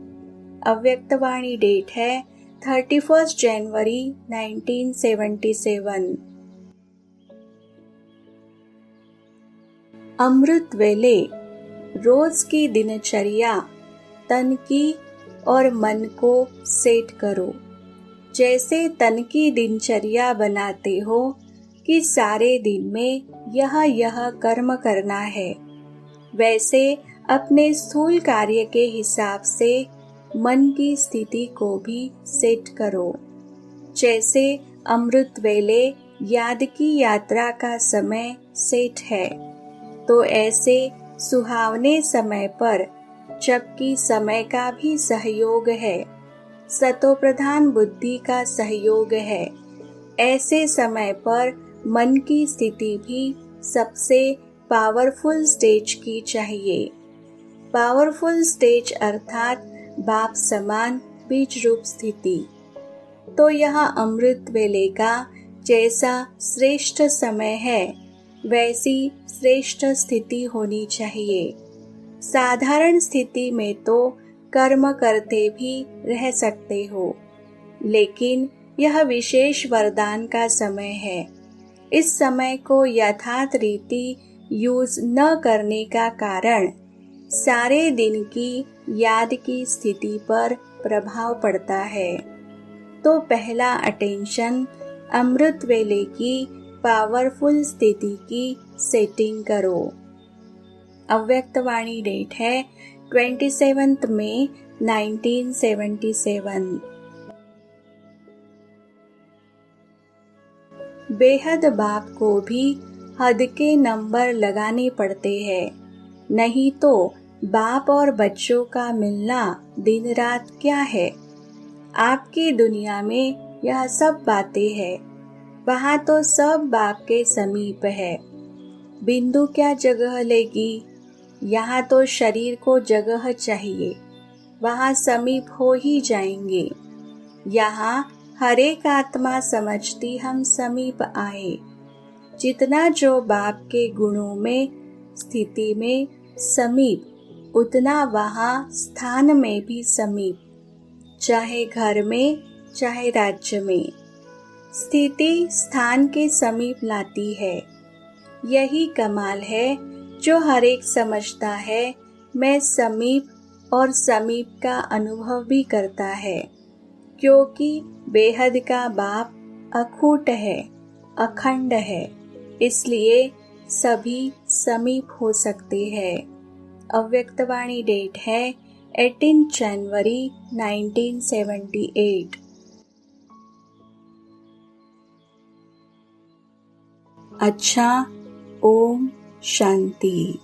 Speaker 1: अव्यक्तवाणी डेट है 31 जनवरी 1977। अमृत वेले रोज की दिनचर्या तन की और मन को सेट करो। जैसे तन की दिनचर्या बनाते हो कि सारे दिन में यह कर्म करना है, वैसे अपने स्थूल कार्य के हिसाब से मन की स्थिति को भी सेट करो। जैसे अमृत वेले याद की यात्रा का समय सेट है, तो ऐसे सुहावने समय पर, जबकि समय का भी सहयोग है, सतोप्रधान बुद्धि का सहयोग है, ऐसे समय पर मन की स्थिति भी सबसे पावरफुल स्टेज की चाहिए। पावरफुल स्टेज अर्थात बाप समान बीज रूप स्थिति। तो यह अमृत वेले का जैसा श्रेष्ठ समय है, वैसी श्रेष्ठ स्थिति होनी चाहिए। साधारण स्थिति में तो कर्म करते भी रह सकते हो, लेकिन यह विशेष वरदान का समय है। इस समय को यथार्थ रीति यूज न करने का कारण सारे दिन की याद की स्थिति पर प्रभाव पड़ता है। तो पहला अटेंशन अमृत वेले की पावरफुल स्थिति की सेटिंग करो। अव्यक्तवाणी डेट है 27 मई 1977। बेहद बाप को भी हद के नंबर लगाने पड़ते हैं, नहीं तो बाप और बच्चों का मिलना दिन रात क्या है। आपकी दुनिया में यह सब बातें हैं, वहाँ तो सब बाप के समीप है। बिंदु क्या जगह लेगी, यहाँ तो शरीर को जगह चाहिए, वहाँ समीप हो ही जाएंगे। यहाँ हर एक आत्मा समझती हम समीप आए। जितना जो बाप के गुणों में स्थिति में समीप, उतना वहाँ स्थान में भी समीप, चाहे घर में चाहे राज्य में। स्थिति स्थान के समीप लाती है। यही कमाल है जो हर एक समझता है। मैं समीप और समीप का अनुभव भी करता है, क्योंकि बेहद का बाप अखूट है, अखंड है, इसलिए सभी समीप हो सकते हैं। अव्यक्तवाणी डेट है 18 जनवरी 1978। अच्छा, ओम शांति।